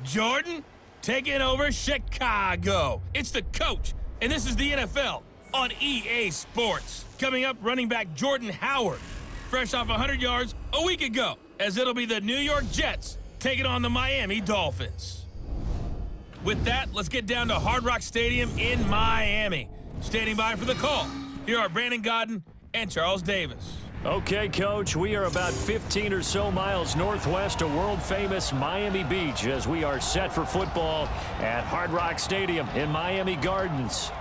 Jordan taking over Chicago. It's the coach, and this is the NFL on EA Sports. Coming up, running back Jordan Howard, fresh off 100 yards a week ago, as it'll be the New York Jets taking on the Miami Dolphins. With that, let's get down to Hard Rock Stadium in Miami. Standing by for the call, here are Brandon Godden and Charles Davis. Okay, Coach, we are about 15 or so miles northwest of world-famous Miami Beach as we are set for football at Hard Rock Stadium in Miami Gardens.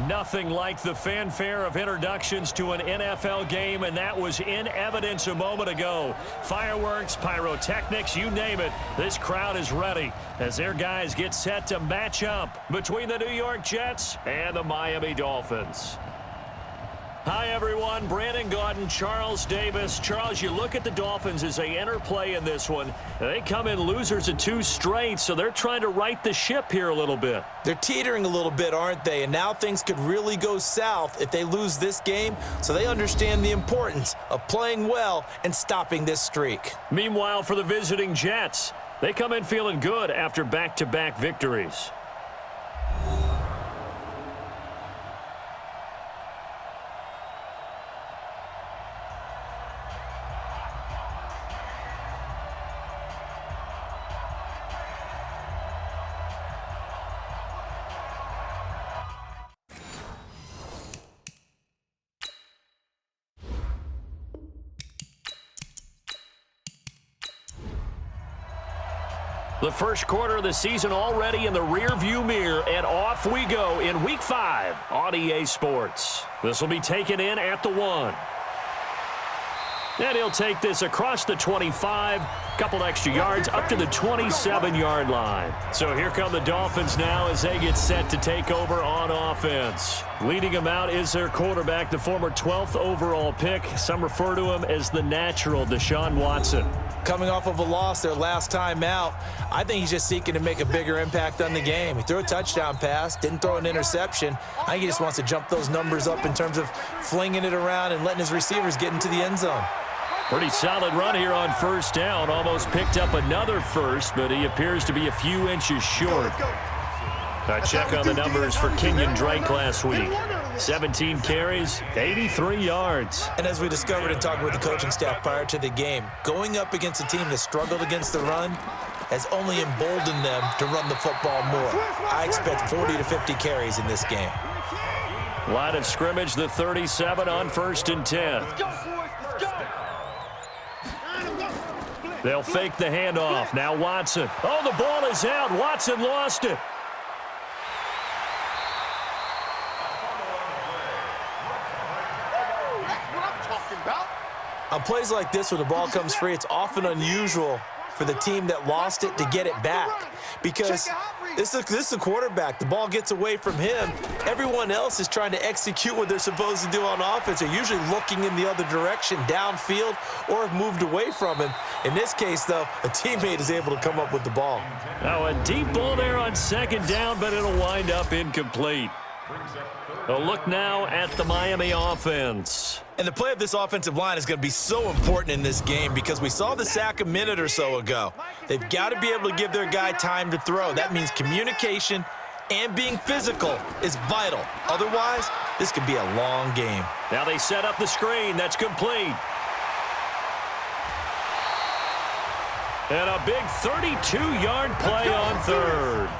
Nothing like the fanfare of introductions to an NFL game, and that was in evidence a moment ago. Fireworks, pyrotechnics, you name it. This crowd is ready as their guys get set to match up between the New York Jets and the Miami Dolphins. Hi, everyone. Brandon Godden, Charles Davis. Charles, you look at the Dolphins as they enter play in this one. They come in losers of 2 straight, so they're trying to right the ship here a little bit. They're teetering a little bit, aren't they? And now things could really go south if they lose this game, so they understand the importance of playing well and stopping this streak. Meanwhile, for the visiting Jets, they come in feeling good after back-to-back victories. The first quarter of the season already in the rearview mirror, and off we go in Week 5 on EA Sports. This will be taken in at the 1. And he'll take this across the 25, couple extra yards up to the 27-yard line. So here come the Dolphins now as they get set to take over on offense. Leading them out is their quarterback, the former 12th overall pick. Some refer to him as the natural, Deshaun Watson. Coming off of a loss their last time out, I think he's just seeking to make a bigger impact on the game. He threw a touchdown pass, didn't throw an interception. I think he just wants to jump those numbers up in terms of flinging it around and letting his receivers get into the end zone. Pretty solid run here on first down. Almost picked up another first, but he appears to be a few inches short. A check on the numbers for Kenyon Drake last week. 17 carries, 83 yards. And as we discovered in talking with the coaching staff prior to the game, going up against a team that struggled against the run has only emboldened them to run the football more. I expect 40 to 50 carries in this game. Line of scrimmage, the 37 on 1st and 10. They'll fake the handoff. Now Watson. Oh, the ball is out. Watson lost it. On plays like this where the ball comes free, it's often unusual for the team that lost it to get it back because this is a quarterback. The ball gets away from him. Everyone else is trying to execute what they're supposed to do on offense. They're usually looking in the other direction, downfield, or have moved away from him. In this case, though, a teammate is able to come up with the ball. Now a deep ball there on 2nd down, but it'll wind up incomplete. A look now at the Miami offense. And the play of this offensive line is going to be so important in this game because we saw the sack a minute or so ago. They've got to be able to give their guy time to throw. That means communication and being physical is vital. Otherwise, this could be a long game. Now they set up the screen. That's complete. And a big 32-yard play on 3rd.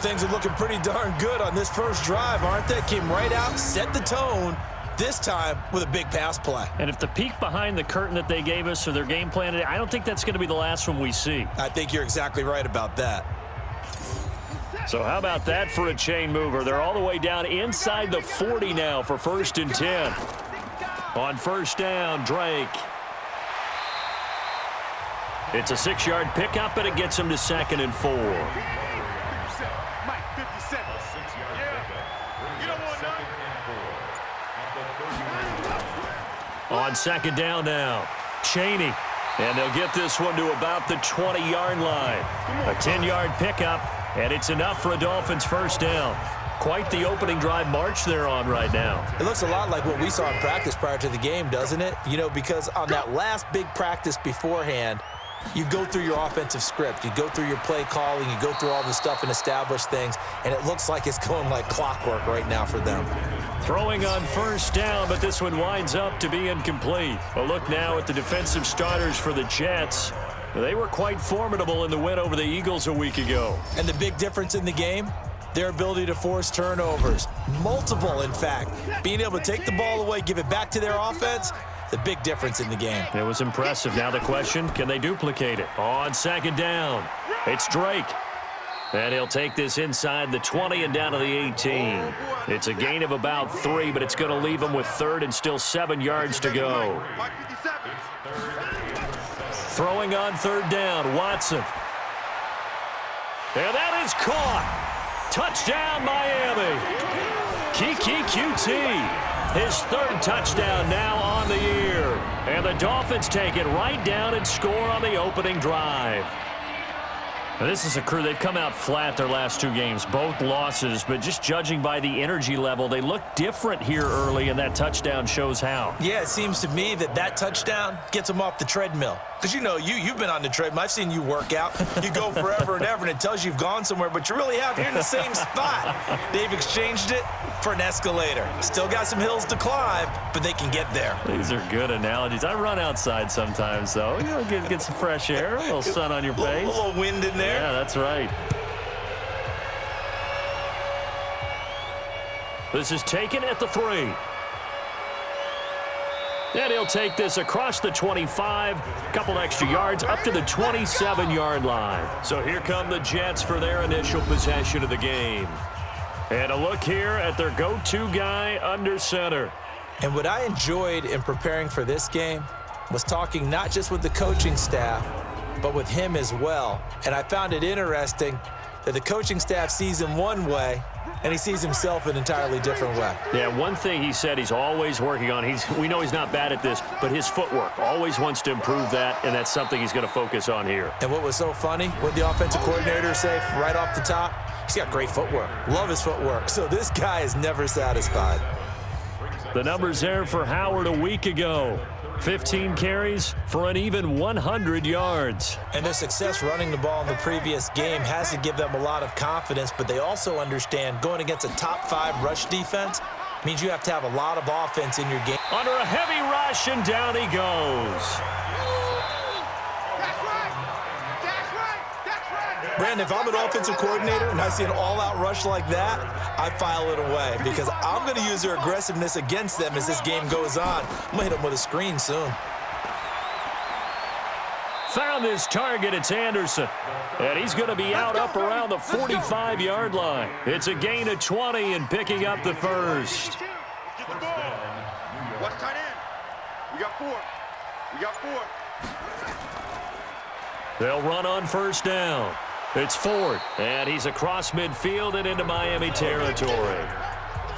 Things are looking pretty darn good on this first drive, aren't they? Came right out, set the tone, this time with a big pass play. And if the peek behind the curtain that they gave us or their game plan, I don't think that's going to be the last one we see. I think you're exactly right about that. So how about that for a chain mover? They're all the way down inside the 40 now for 1st and 10. On 1st down, Drake. It's a 6-yard pickup, and it gets him to 2nd and 4. On 2nd down now, Chaney. And they'll get this one to about the 20-yard line. A 10-yard pickup, and it's enough for a Dolphins first down. Quite the opening drive march they're on right now. It looks a lot like what we saw in practice prior to the game, doesn't it? You know, because on that last big practice beforehand, You go through your offensive script. You go through your play calling. You go through all the stuff and establish things, and it looks like it's going like clockwork right now for them. Throwing on first down, but this one winds up to be incomplete. A look now at the defensive starters for the Jets. They were quite formidable in the win over the Eagles a week ago. And the big difference in the game? Their ability to force turnovers. Multiple, in fact. Being able to take the ball away, give it back to their offense, the big difference in the game. It was impressive. Now the question, can they duplicate it? On second down, it's Drake. And he'll take this inside the 20 and down to the 18. It's a gain of about 3, but it's going to leave him with third and still 7 yards to go. Throwing on third down, Watson. And that is caught. Touchdown, Miami. Kiki QT. His third touchdown now on the year. And the Dolphins take it right down and score on the opening drive. Now, this is a crew, they've come out flat their last 2 games, both losses, but just judging by the energy level, they look different here early, and that touchdown shows how. Yeah, it seems to me that touchdown gets them off the treadmill. Because, you know, you've been on the treadmill. I've seen you work out. You go forever and ever, and it tells you you've gone somewhere, but you really have. You're in the same spot. They've exchanged it for an escalator. Still got some hills to climb, but they can get there. These are good analogies. I run outside sometimes, though. You know, get some fresh air, a little sun on your face. A little wind in there. Yeah, that's right. This is taken at the 3. And he'll take this across the 25, couple extra yards, up to the 27-yard line. So here come the Jets for their initial possession of the game. And a look here at their go-to guy under center. And what I enjoyed in preparing for this game was talking not just with the coaching staff, but with him as well. And I found it interesting that the coaching staff sees him one way, and he sees himself an entirely different way. Yeah, one thing he said he's always working on, we know he's not bad at this, but his footwork, always wants to improve that, and that's something he's going to focus on here. And what was so funny, what the offensive coordinator say right off the top, he's got great footwork. Love his footwork. So this guy is never satisfied. The numbers there for Howard a week ago. 15 carries for an even 100 yards. And their success running the ball in the previous game has to give them a lot of confidence, but they also understand going against a top 5 rush defense means you have to have a lot of offense in your game. Under a heavy rush, and down he goes. Brandon, if I'm an offensive coordinator and I see an all-out rush like that, I file it away because I'm going to use their aggressiveness against them as this game goes on. I'm going to hit them with a screen soon. Found his target. It's Anderson. And he's going to be out up around the 45-yard line. It's a gain of 20 and picking up the first. Get the ball. Watch tight end. We got 4. We got 4. They'll run on first down. It's Ford, and he's across midfield and into Miami territory.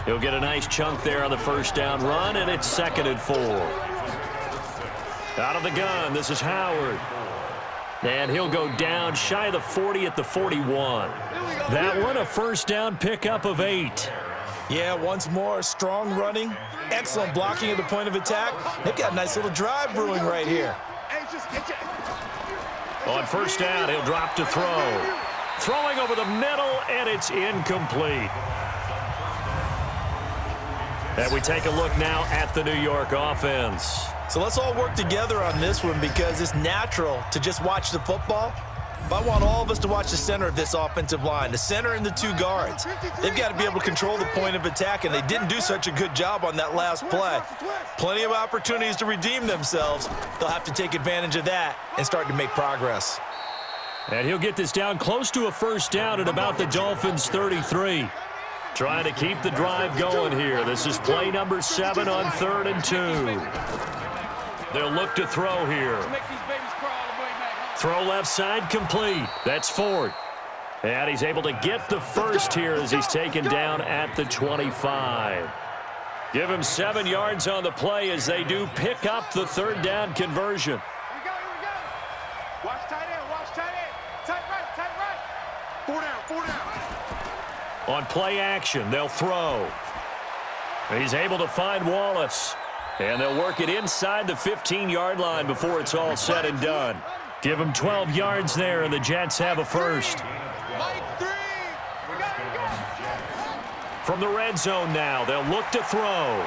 He'll get a nice chunk there on the first down run, and it's 2nd and 4. Out of the gun, this is Howard. And he'll go down shy of the 40 at the 41. That one, a first down pickup of 8. Yeah, once more, strong running, excellent blocking at the point of attack. They've got a nice little drive brewing right here. On first down, he'll drop to throw. Throwing over the middle, and it's incomplete. And we take a look now at the New York offense. So let's all work together on this one because it's natural to just watch the football. But I want all of us to watch the center of this offensive line, the center and the 2 guards. They've got to be able to control the point of attack, and they didn't do such a good job on that last play. Plenty of opportunities to redeem themselves. They'll have to take advantage of that and start to make progress. And he'll get this down close to a first down at about the Dolphins' 33. Trying to keep the drive going here. This is play number 7 on 3rd and 2. They'll look to throw here. Throw left side complete. That's Ford. And he's able to get the first here as he's taken down at the 25. Give him 7 yards on the play as they do pick up the 3rd down conversion. Here we go. Watch tight end. Watch tight end. Tight right. 4 down. On play action, they'll throw. He's able to find Wallace. And they'll work it inside the 15-yard line before it's all said and done. Give him 12 yards there, and the Jets have a first. From the red zone now, they'll look to throw.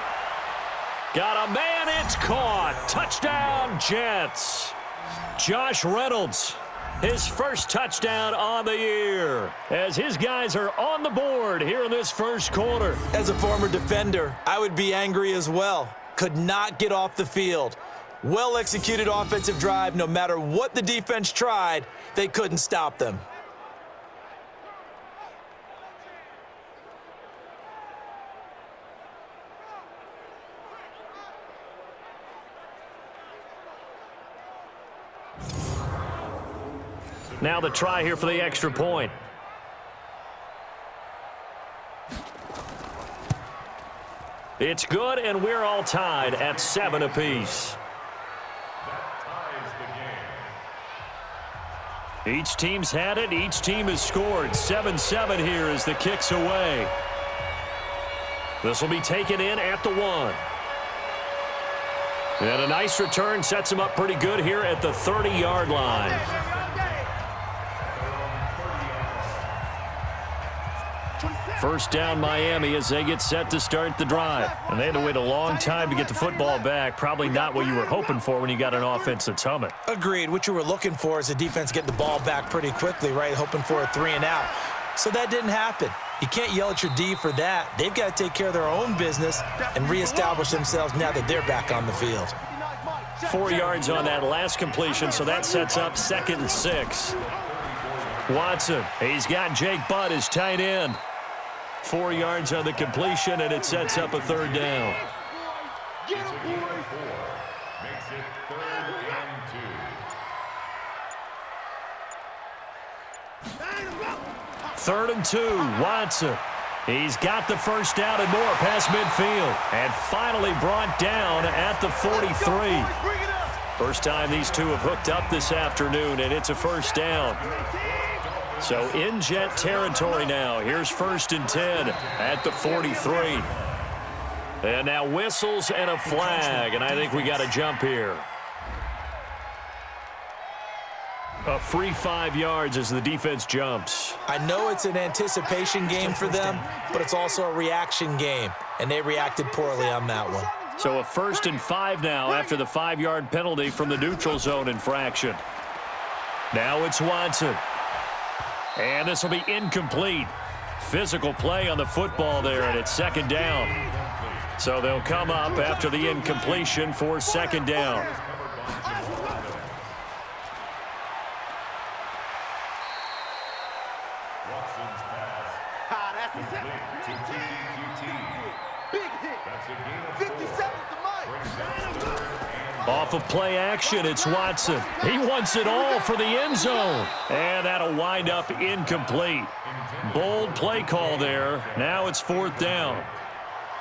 Got a man, it's caught. Touchdown, Jets. Josh Reynolds, his first touchdown on the year, as his guys are on the board here in this first quarter. As a former defender, I would be angry as well. Could not get off the field. Well-executed offensive drive. No matter what the defense tried, they couldn't stop them. Now the try here for the extra point. It's good, and we're all tied at 7 apiece. Each team's had it. Each team has scored. 7-7 here as the kick's away. This will be taken in at the 1. And a nice return sets him up pretty good here at the 30-yard line. First down Miami as they get set to start the drive. And they had to wait a long time to get the football back. Probably not what you were hoping for when you got an offense that's humming. Agreed. What you were looking for is the defense getting the ball back pretty quickly, right? Hoping for a 3-and-out. So that didn't happen. You can't yell at your D for that. They've got to take care of their own business and reestablish themselves now that they're back on the field. 4 yards on that last completion, so that sets up 2nd and 6. Watson, he's got Jake Butt as tight end. 4 yards on the completion, and it sets up a 3rd down. Get him, boy. Makes it 3rd and 2. 3rd and 2, Watson. He's got the first down and more past midfield, and finally brought down at the 43. First time these two have hooked up this afternoon, and it's a first down. So in Jet territory now. Here's 1st and 10 at the 43. And now whistles and a flag, and I think we got a jump here. A free 5 yards as the defense jumps. I know it's an anticipation game for them, but it's also a reaction game, and they reacted poorly on that one. So a 1st and 5 now after the 5-yard penalty from the neutral zone infraction. Now it's Watson. And this will be incomplete. Physical play on the football there, and it's 2nd down. So they'll come up after the incompletion for 2nd down. Watson's pass complete to TTQT. Big hit. That's a gain of 57 to Mike. Off of play action, it's Watson. He wants it all for the end zone. And that'll wind up incomplete. Bold play call there. Now it's 4th down.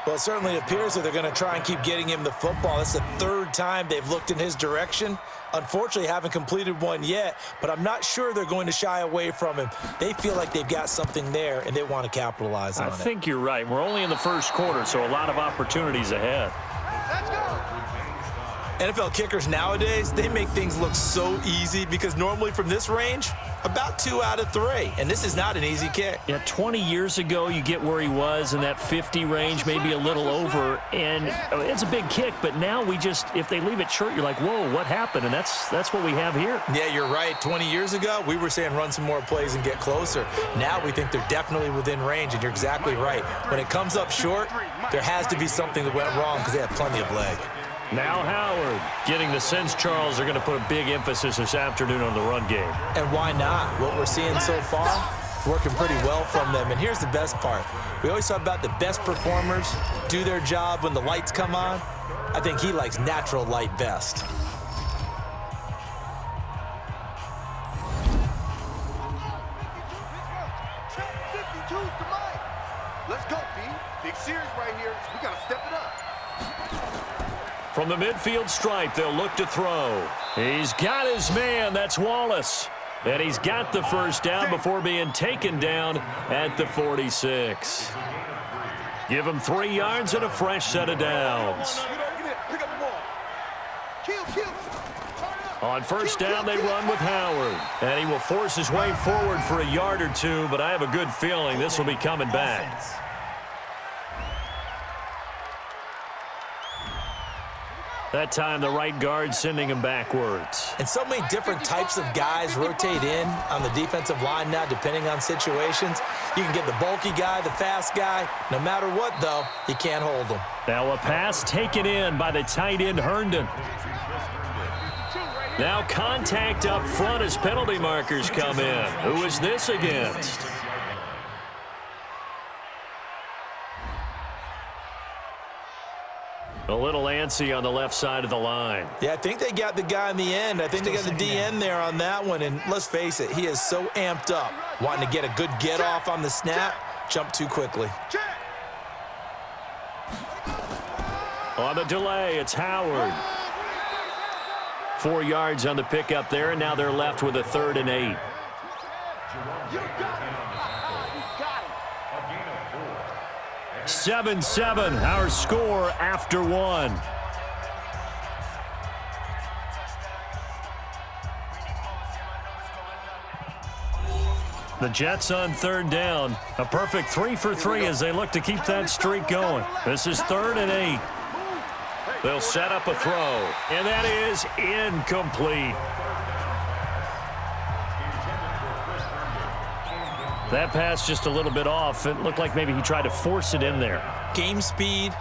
Well, it certainly appears that they're going to try and keep getting him the football. That's the 3rd time they've looked in his direction. Unfortunately, haven't completed one yet, but I'm not sure they're going to shy away from him. They feel like they've got something there, and they want to capitalize on it. I think you're right. We're only in the first quarter, so a lot of opportunities ahead. Let's go. NFL kickers nowadays, they make things look so easy because normally from this range, about 2 out of 3, and this is not an easy kick. Yeah, 20 years ago, you get where he was in that 50 range, maybe a little over, and it's a big kick, but now we just, if they leave it short, you're like, whoa, what happened? And that's what we have here. Yeah, you're right. 20 years ago, we were saying run some more plays and get closer. Now we think they're definitely within range, and you're exactly right. When it comes up short, there has to be something that went wrong because they have plenty of leg. Now Howard getting the sense Charles are going to put a big emphasis this afternoon on the run game. And why not? What we're seeing so far, working pretty well from them. And here's the best part. We always talk about the best performers do their job when the lights come on. I think he likes natural light best. Let's go, B. Big series right here. We got to step it up. From the midfield stripe, they'll look to throw. He's got his man. That's Wallace. And he's got the first down before being taken down at the 46. Give him 3 yards and a fresh set of downs. Pick up the ball. Kill. Turn it up. On first down, they run with Howard. And he will force his way forward for a yard or two, but I have a good feeling this will be coming back. That time, the right guard sending him backwards. And so many different types of guys rotate in on the defensive line now, depending on situations. You can get the bulky guy, the fast guy. No matter what, though, you can't hold them. Now a pass taken in by the tight end, Herndon. Now contact up front as penalty markers come in. Who is this against? A little antsy on the left side of the line. Yeah, I think they got the guy in the end. I think they got the DN there on that one. And let's face it, he is so amped up, wanting to get a good get off on the snap, jump too quickly. On the delay, it's Howard. 4 yards on the pickup there, and now they're left with a 3rd and 8. 7-7, our score after 1. The Jets on 3rd down. A perfect 3 for 3 as they look to keep that streak going. This is 3rd and 8. They'll set up a throw, and that is incomplete. That pass just a little bit off. It looked like maybe he tried to force it in there. Game speed,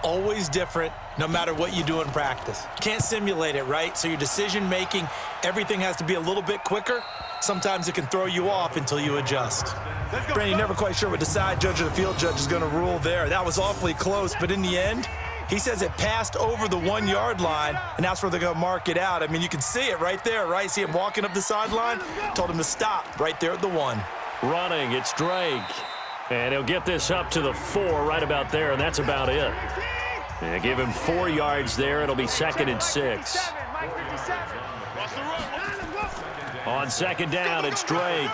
always different, no matter what you do in practice. Can't simulate it, right? So your decision-making, everything has to be a little bit quicker. Sometimes it can throw you off until you adjust. Brandon, never quite sure what the side judge or the field judge is going to rule there. That was awfully close, but in the end, he says it passed over the 1 yard line, and that's where they're going to mark it out. I mean, you can see it right there, right? See him walking up the sideline? Told him to stop right there at the 1. Running, it's Drake. And he'll get this up to the 4 right about there, and that's about it. And give him 4 yards there. It'll be 2nd and 6. On 2nd down, it's Drake.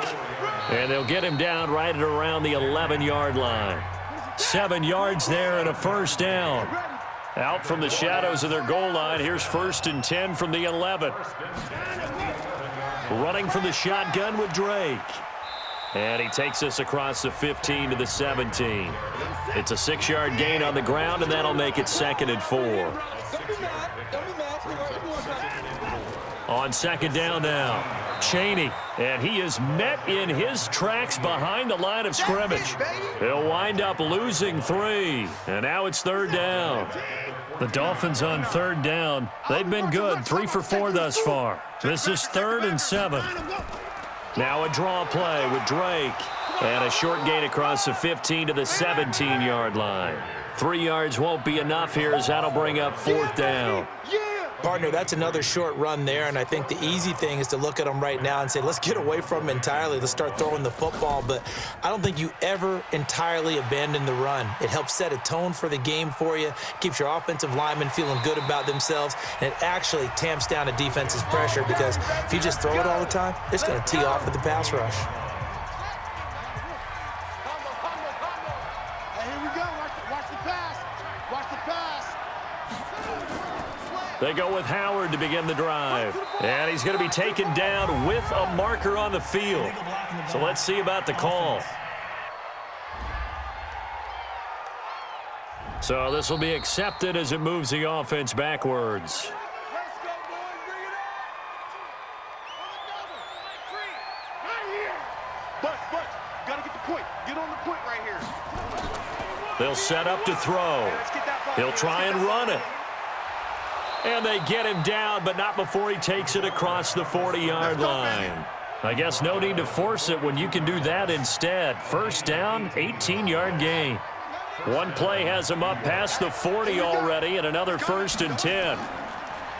And they'll get him down right at around the 11-yard line. 7 yards there and a 1st down. Out from the shadows of their goal line, here's 1st and 10 from the 11. Running from the shotgun with Drake. And he takes us across the 15 to the 17. It's a 6-yard gain on the ground, and that'll make it 2nd and 4. On 2nd down now, Chaney. And he is met in his tracks behind the line of scrimmage. He'll wind up losing 3. And now it's 3rd down. The Dolphins on 3rd down. They've been good, 3 for 4 thus far. This is 3rd and 7. Now a draw play with Drake. And a short gain across the 15 to the 17-yard line. 3 yards won't be enough here as that'll bring up 4th down. Partner, that's another short run there, and I think the easy thing is to look at them right now and say, let's get away from them entirely. Let's start throwing the football, but I don't think you ever entirely abandon the run. It helps set a tone for the game for you, keeps your offensive linemen feeling good about themselves, and it actually tamps down a defense's pressure because if you just throw it all the time, it's going to tee off with the pass rush. They go with Howard to begin the drive. And he's going to be taken down with a marker on the field. So let's see about the call. So this will be accepted as it moves the offense backwards. Gotta get the point. Get on the point right here. They'll set up to throw. He'll try and run it. And they get him down, but not before he takes it across the 40-yard line. I guess no need to force it when you can do that instead. 1st down, 18-yard gain. One play has him up past the 40 already, and another 1st and 10.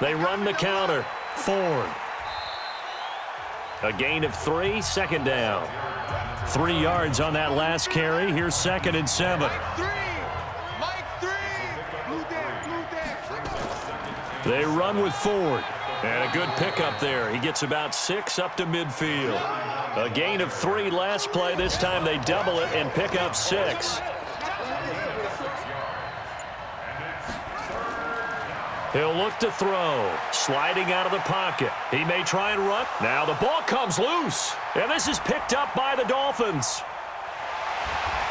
They run the counter. Ford. A gain of 3, 2nd down. 3 yards on that last carry. Here's 2nd and 7. They run with Ford. And a good pickup there. He gets about 6 up to midfield. A gain of 3 last play. This time they double it and pick up 6. He'll look to throw. Sliding out of the pocket. He may try and run. Now the ball comes loose. And this is picked up by the Dolphins.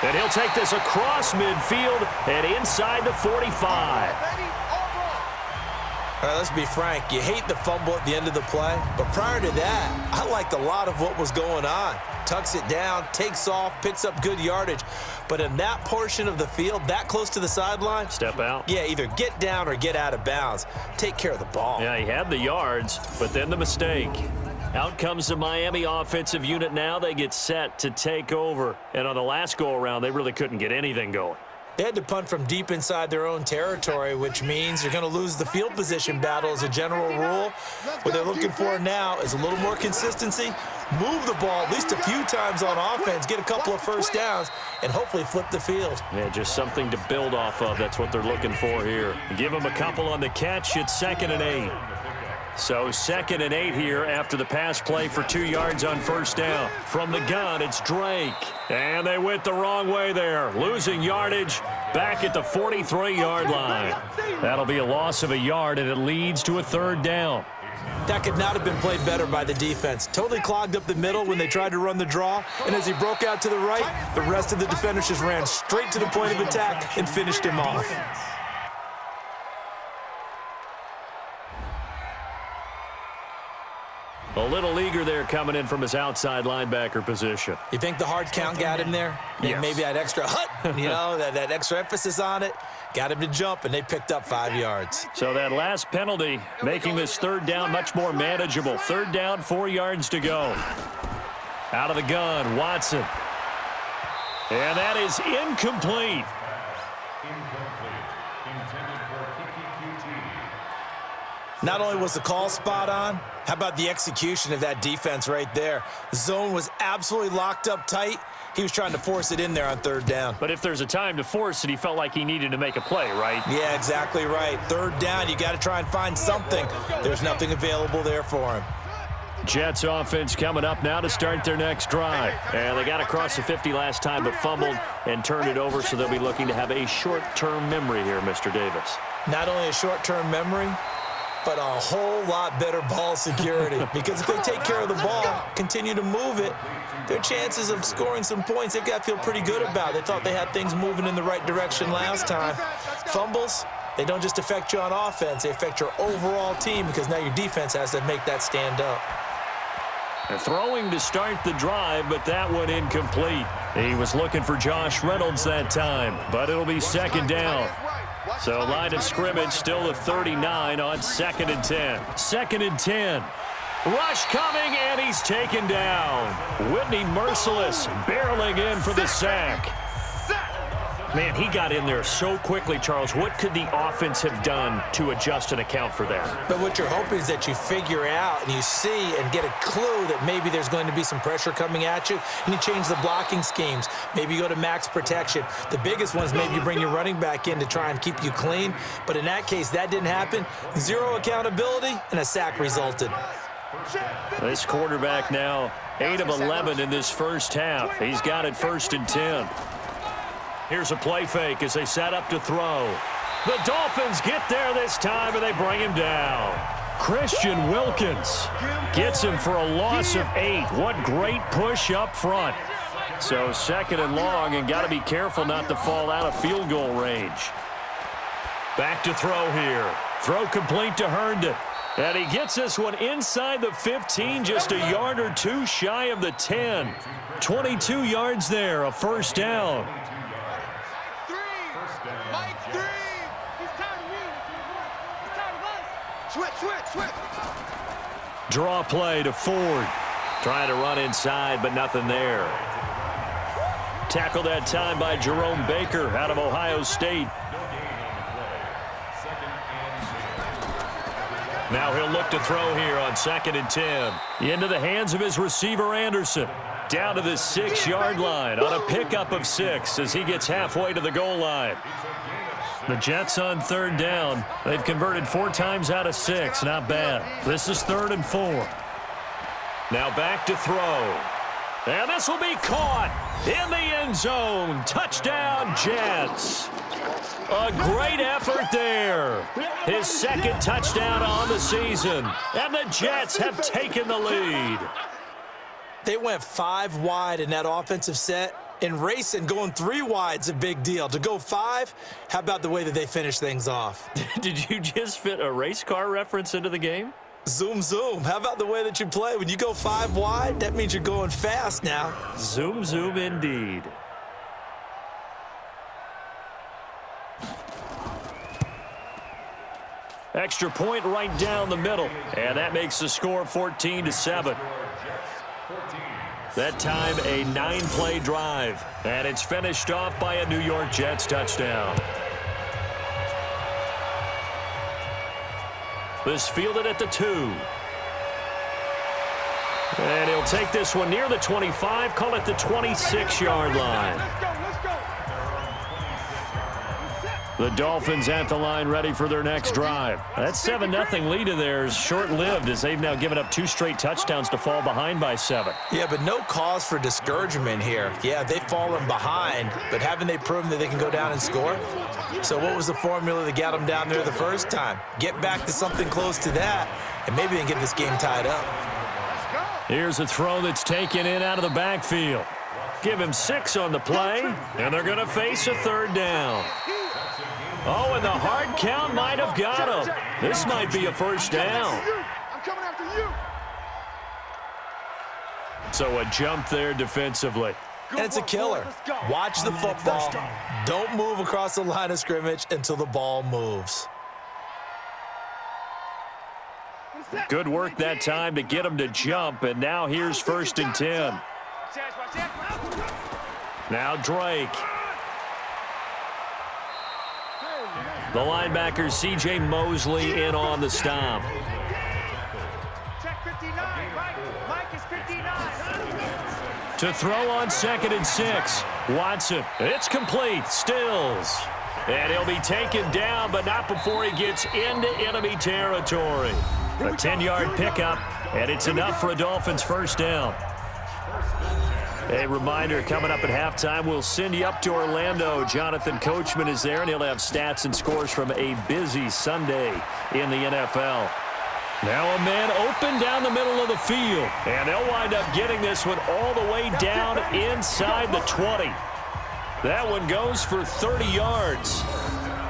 And he'll take this across midfield and inside the 45. All right, let's be frank. You hate the fumble at the end of the play, but prior to that, I liked a lot of what was going on. Tucks it down, takes off, picks up good yardage. But in that portion of the field, that close to the sideline, step out. Yeah, either get down or get out of bounds. Take care of the ball. Yeah, he had the yards, but then the mistake. Out comes the Miami offensive unit now. They get set to take over. And on the last go-around, they really couldn't get anything going. They had to punt from deep inside their own territory, which means you're going to lose the field position battle as a general rule. What they're looking for now is a little more consistency, move the ball at least a few times on offense, get a couple of first downs, and hopefully flip the field. Yeah, just something to build off of. That's what they're looking for here. Give them a couple on the catch. It's 2nd and 8. So 2nd and 8 here after the pass play for 2 yards on first down. From the gun, it's Drake. And they went the wrong way there. Losing yardage back at the 43-yard line. That'll be a loss of a yard, and it leads to a 3rd down. That could not have been played better by the defense. Totally clogged up the middle when they tried to run the draw, and as he broke out to the right, the rest of the defenders just ran straight to the point of attack and finished him off. A little eager there coming in from his outside linebacker position. You think the hard count got him there? Yes. Maybe that extra that extra emphasis on it got him to jump, and they picked up 5 yards. So that last penalty making this 3rd down much more manageable. 3rd down, 4 yards to go. Out of the gun, Watson. And that is incomplete. Not only was the call spot on, how about the execution of that defense right there? The zone was absolutely locked up tight. He was trying to force it in there on 3rd down. But if there's a time to force it, he felt like he needed to make a play, right? Yeah, exactly right. 3rd down, you got to try and find something. There's nothing available there for him. Jets offense coming up now to start their next drive. And they got across the 50 last time, but fumbled and turned it over, so they'll be looking to have a short-term memory here, Mr. Davis. Not only a short-term memory, but a whole lot better ball security. Because if they take care of the ball, continue to move it, their chances of scoring some points, they've got to feel pretty good about. They thought they had things moving in the right direction last time. Fumbles, they don't just affect you on offense, they affect your overall team, because now your defense has to make that stand up. They're throwing to start the drive, but that one incomplete. He was looking for Josh Reynolds that time, but it'll be 2nd down. So line of scrimmage still at 39 on 2nd and 10. 2nd and 10. Rush coming, and he's taken down. Whitney Merciless barreling in for the sack. Man, he got in there so quickly, Charles. What could the offense have done to adjust and account for that? But what you're hoping is that you figure out and you see and get a clue that maybe there's going to be some pressure coming at you, and you change the blocking schemes. Maybe you go to max protection. The biggest one is maybe you bring your running back in to try and keep you clean. But in that case, that didn't happen. 0 accountability, and a sack resulted. This quarterback now 8 of 11 in this first half. He's got it 1st and 10. Here's a play fake as they set up to throw. The Dolphins get there this time, and they bring him down. Christian Wilkins gets him for a loss of 8. What great push up front. So 2nd and long, and got to be careful not to fall out of field goal range. Back to throw here. Throw complete to Herndon. And he gets this one inside the 15, just a yard or 2 shy of the 10. 22 yards there, a 1st down. Switch. Draw play to Ford. Trying to run inside, but nothing there. Tackled that time by Jerome Baker out of Ohio State. Now he'll look to throw here on 2nd and 10. Into the hands of his receiver, Anderson. Down to the 6-yard line on a pickup of 6 as he gets halfway to the goal line. The Jets on 3rd down. They've converted 4 times out of 6. Not bad. This is 3rd and 4. Now back to throw. And this will be caught in the end zone. Touchdown, Jets. A great effort there. His second touchdown on the season. And the Jets have taken the lead. They went 5 wide in that offensive set. And racing, going 3 wide's a big deal. To go 5, how about the way that they finish things off? Did you just fit a race car reference into the game? Zoom, zoom. How about the way that you play? When you go 5 wide, that means you're going fast now. Zoom, zoom indeed. Extra point right down the middle. And that makes the score 14-7. That time a 9-play drive. And it's finished off by a New York Jets touchdown. This fielded at the 2. And he'll take this one near the 25, call it the 26-yard line. Let's go. The Dolphins at the line ready for their next drive. That 7-0 lead of theirs short-lived as they've now given up 2 straight touchdowns to fall behind by 7. Yeah, but no cause for discouragement here. Yeah, they've fallen behind, but haven't they proven that they can go down and score? So what was the formula that got them down there the first time? Get back to something close to that, and maybe they can get this game tied up. Here's a throw that's taken in out of the backfield. Give him 6 on the play, and they're going to face a 3rd down. Oh, and the hard count might have got him. This might be a first down. I'm coming after you. So a jump there defensively. And it's a killer. Watch the football. Don't move across the line of scrimmage until the ball moves. Good work that time to get him to jump, and now here's 1st and 10. Now Drake. The linebacker C.J. Mosley in on the stop. Check 59, Mike is 59. To throw on 2nd and 6. Watson. It's complete. Stills. And he'll be taken down, but not before he gets into enemy territory. A 10-yard pickup, and it's enough for a Dolphins first down. A reminder, coming up at halftime, we'll send you up to Orlando. Jonathan Coachman is there, and he'll have stats and scores from a busy Sunday in the NFL. Now a man open down the middle of the field, and they'll wind up getting this one all the way down inside the 20. That one goes for 30 yards.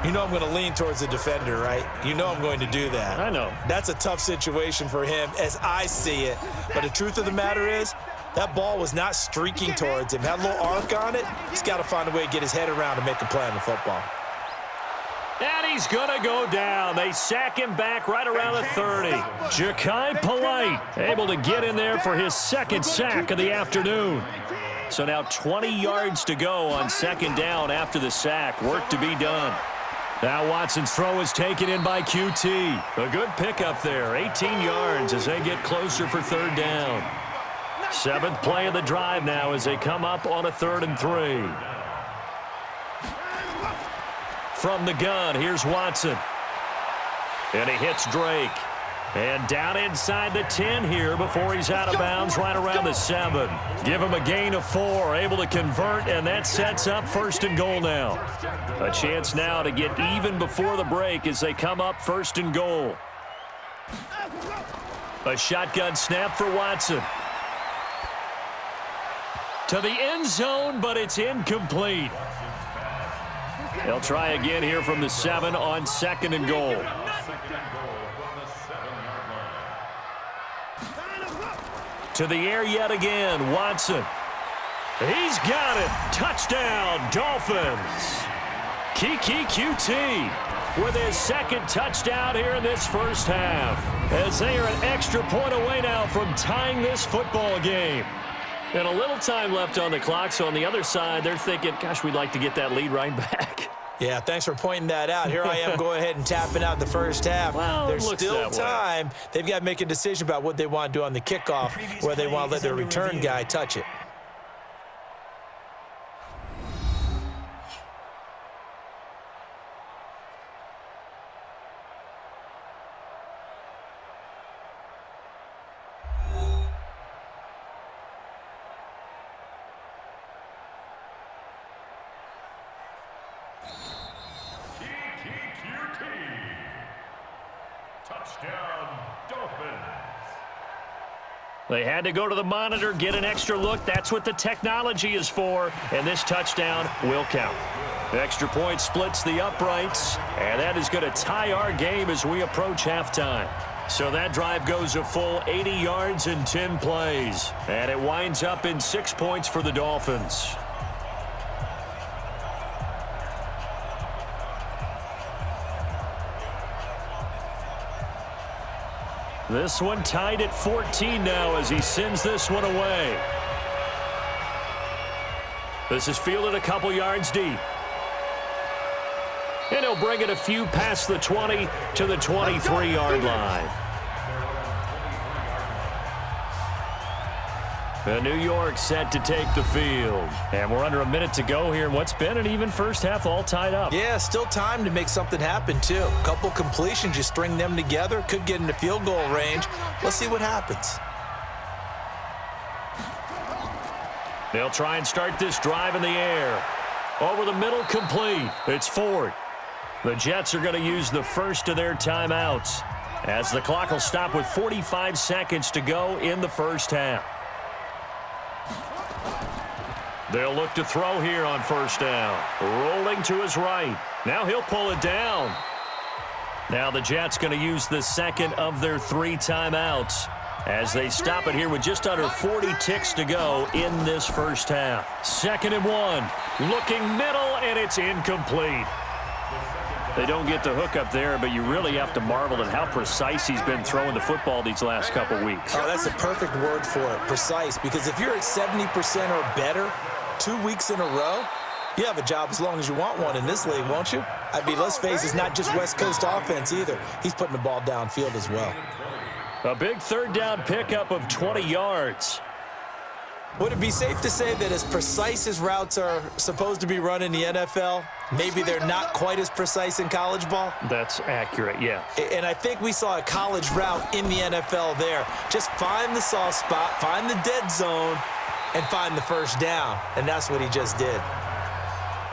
You know I'm going to lean towards the defender, right? You know I'm going to do that. I know. That's a tough situation for him as I see it. But the truth of the matter is, that ball was not streaking towards him. Had a little arc on it. He's got to find a way to get his head around and make a play on the football. And he's going to go down. They sack him back right around the 30. Ja'Kai Polite able to get in there for his 2nd sack of the afternoon. So now 20 yards to go on 2nd down after the sack. Work to be done. Now Watson's throw is taken in by QT. A good pickup there. 18 yards as they get closer for 3rd down. 7th play of the drive now as they come up on a 3rd and 3. From the gun, here's Watson. And he hits Drake. And down inside the 10 here before he's out of bounds right around the 7. Give him a gain of 4, able to convert, and that sets up 1st and goal now. A chance now to get even before the break as they come up 1st and goal. A shotgun snap for Watson. To the end zone, but it's incomplete. They'll try again here from the 7 on 2nd and goal. To the air yet again, Watson. He's got it. Touchdown, Dolphins. Kiki QT with his 2nd touchdown here in this first half. As they are an extra point away now from tying this football game. And a little time left on the clock, so on the other side, they're thinking, gosh, we'd like to get that lead right back. Yeah, thanks for pointing that out. Here I am going ahead and tapping out the first half. Well, there's still time. They've got to make a decision about what they want to do on the kickoff, where they want to let their return guy touch it. Touchdown, Dolphins. They had to go to the monitor, get an extra look. That's what the technology is for, and this touchdown will count. Extra point splits the uprights, and that is going to tie our game as we approach halftime. So that drive goes a full 80 yards in 10 plays, and it winds up in 6 points for the Dolphins. This one tied at 14 now as he sends this one away. This is fielded a couple yards deep. And he'll bring it a few past the 20 to the 23-yard line. The New York set to take the field. And we're under a minute to go here in what's been an even first half, all tied up. Yeah, still time to make something happen, too. A couple completions, you string them together, could get into field goal range. Let's see what happens. They'll try and start this drive in the air. Over the middle, complete. It's Ford. The Jets are going to use the first of their timeouts as the clock will stop with 45 seconds to go in the first half. They'll look to throw here on first down. Rolling to his right. Now he'll pull it down. Now the Jets going to use the second of their 3 timeouts as they stop it here with just under 40 ticks to go in this first half. 2nd and 1. Looking middle, and it's incomplete. They don't get the hook up there, but you really have to marvel at how precise he's been throwing the football these last couple weeks. Oh, that's a perfect word for it, precise, because if you're at 70% or better 2 weeks in a row, you have a job as long as you want one in this league, won't you? I mean, let's face it, it's not just West Coast offense either. He's putting the ball downfield as well. A big third down pickup of 20 yards. Would it be safe to say that as precise as routes are supposed to be run in the NFL, maybe they're not quite as precise in college ball? That's accurate, yeah. And I think we saw a college route in the NFL there. Just find the soft spot, find the dead zone, and find the first down. And that's what he just did.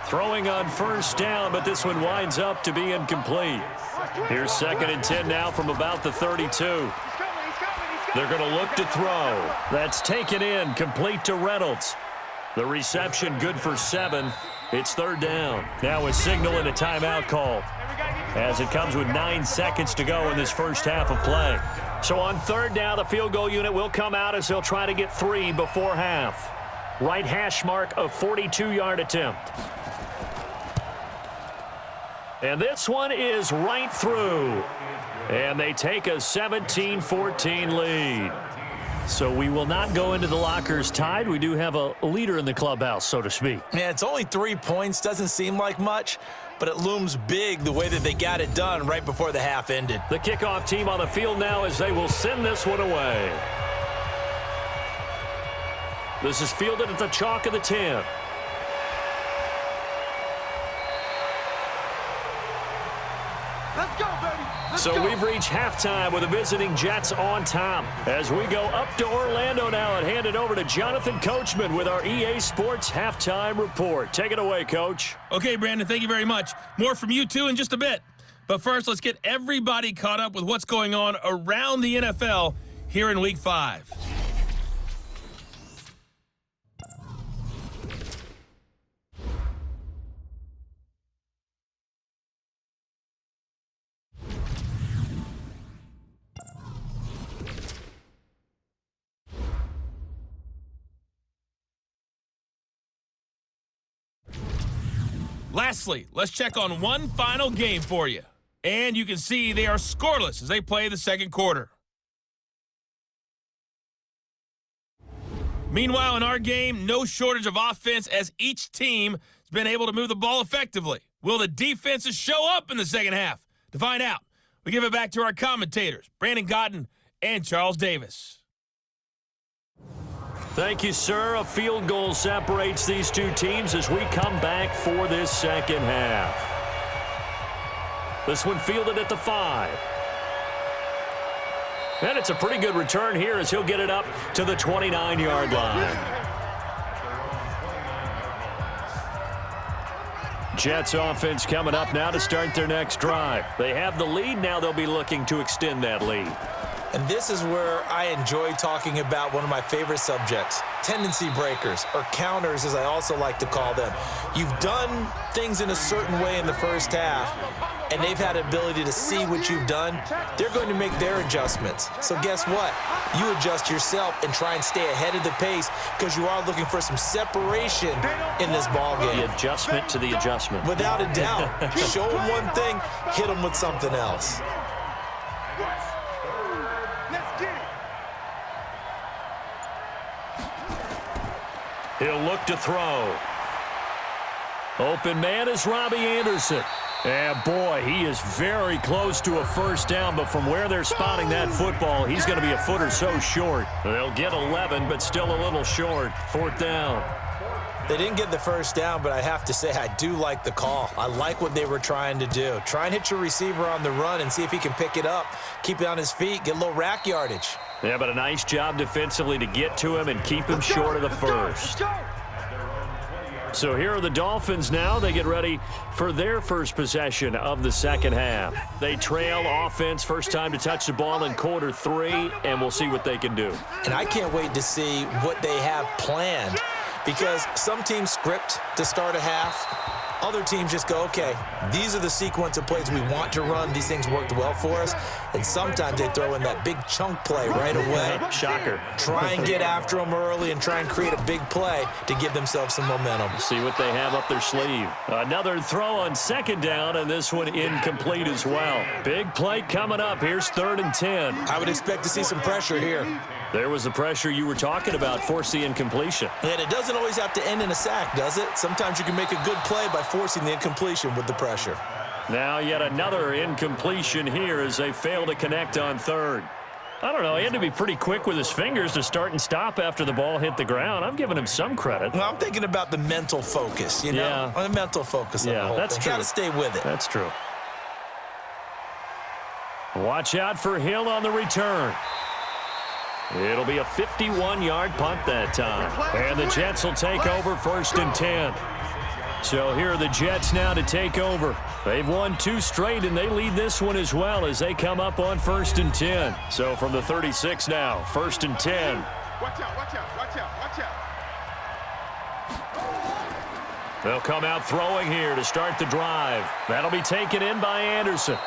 Throwing on first down, but this one winds up to be incomplete. Here's 2nd and 10 now from about the 32. They're going to look to throw. That's taken in, complete to Reynolds. The reception good for 7. It's 3rd down. Now a signal and a timeout call as it comes with 9 seconds to go in this first half of play. So on 3rd down, the field goal unit will come out as they'll try to get 3 before half. Right hash mark of 42-yard attempt. And this one is right through. And they take a 17-14 lead. So we will not go into the lockers tied. We do have a leader in the clubhouse, so to speak. Yeah, it's only 3 points. Doesn't seem like much, but it looms big the way that they got it done right before the half ended. The kickoff team on the field now as they will send this one away. This is fielded at the chalk of the 10. Let's go, baby. So we've reached halftime with the visiting Jets on top. As we go up to Orlando now and hand it over to Jonathan Coachman with our EA Sports Halftime Report. Take it away, Coach. Okay, Brandon, thank you very much. More from you two in just a bit. But first, let's get everybody caught up with what's going on around the NFL here in Week 5. Lastly, let's check on one final game for you. And you can see they are scoreless as they play the second quarter. Meanwhile, in our game, no shortage of offense as each team has been able to move the ball effectively. Will the defenses show up in the second half? To find out, we give it back to our commentators, Brandon Cotton and Charles Davis. Thank you, sir. A field goal separates these two teams as we come back for this second half. This one fielded at the 5. And it's a pretty good return here as he'll get it up to the 29-yard line. Jets offense coming up now to start their next drive. They have the lead. Now they'll be looking to extend that lead. And this is where I enjoy talking about one of my favorite subjects, tendency breakers, or counters as I also like to call them. You've done things in a certain way in the first half, and they've had the ability to see what you've done. They're going to make their adjustments. So guess what? You adjust yourself and try and stay ahead of the pace because you are looking for some separation in this ball game. The adjustment to the adjustment. Without a doubt. Show them one thing, hit them with something else. He'll look to throw. Open man is Robbie Anderson. And boy, he is very close to a first down, but from where they're spotting that football, he's going to be a foot or so short. They'll get 11, but still a little short. 4th down. They didn't get the first down, but I have to say I do like the call. I like what they were trying to do. Try and hit your receiver on the run and see if he can pick it up, keep it on his feet, get a little rack yardage. Yeah, but a nice job defensively to get to him and keep him short of the first. So here are the Dolphins now. They get ready for their first possession of the second half. They trail offense, first time to touch the ball in quarter 3, and we'll see what they can do. And I can't wait to see what they have planned because some teams script to start a half. Other teams just go, okay, these are the sequence of plays we want to run. These things worked well for us. And sometimes they throw in that big chunk play right away. Shocker. Try and get after them early and try and create a big play to give themselves some momentum. See what they have up their sleeve. Another throw on second down, and this one incomplete as well. Big play coming up. Here's 3rd and 10. I would expect to see some pressure here. There was the pressure you were talking about, force the incompletion. And it doesn't always have to end in a sack, does it? Sometimes you can make a good play by forcing the incompletion with the pressure. Now yet another incompletion here as they fail to connect on 3rd. I don't know, he had to be pretty quick with his fingers to start and stop after the ball hit the ground. I'm giving him some credit. Well, I'm thinking about the mental focus, you know? Yeah. The mental focus of the whole that's thing. true. Got to stay with it. That's true. Watch out for Hill on the return. It'll be a 51-yard punt that time. And the Jets will take over 1st and 10. So here are the Jets now to take over. They've won 2 straight, and they lead this one as well as they come up on 1st and 10. So from the 36 now, 1st and 10. Watch out, watch out, watch out, watch out. They'll come out throwing here to start the drive. That'll be taken in by Anderson.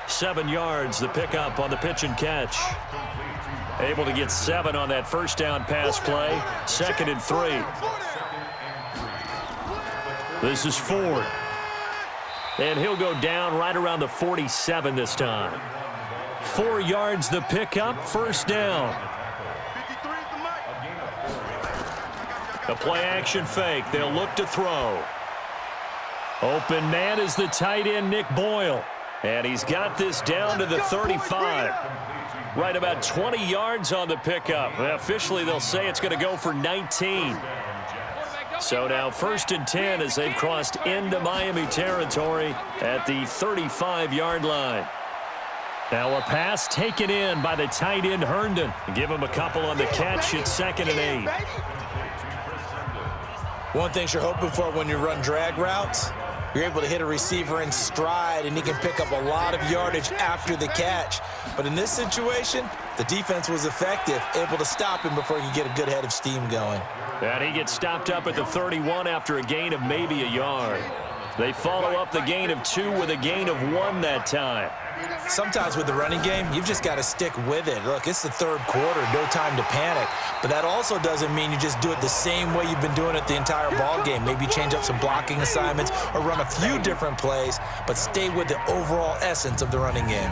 7 yards, the pickup on the pitch and catch. Able to get 7 on that first down pass play. 2nd and 3. This is Ford. And he'll go down right around the 47 this time. 4 yards the pickup, 1st down. A play action fake. They'll look to throw. Open man is the tight end, Nick Boyle. And he's got this down to the 35. Right about 20 yards on the pickup. Officially, they'll say it's going to go for 19. So now 1st and 10 as they've crossed into Miami territory at the 35-yard line. Now a pass taken in by the tight end Herndon. Give him a couple on the catch. It's 2nd and 8. One thing you're hoping for when you run drag routes, you're able to hit a receiver in stride, and he can pick up a lot of yardage after the catch. But in this situation, the defense was effective, able to stop him before he could get a good head of steam going. And he gets stopped up at the 31 after a gain of maybe a yard. They follow up the gain of 2 with a gain of 1 that time. Sometimes with the running game, you've just got to stick with it. Look, it's the 3rd quarter, no time to panic. But that also doesn't mean you just do it the same way you've been doing it the entire ball game. Maybe change up some blocking assignments or run a few different plays, but stay with the overall essence of the running game.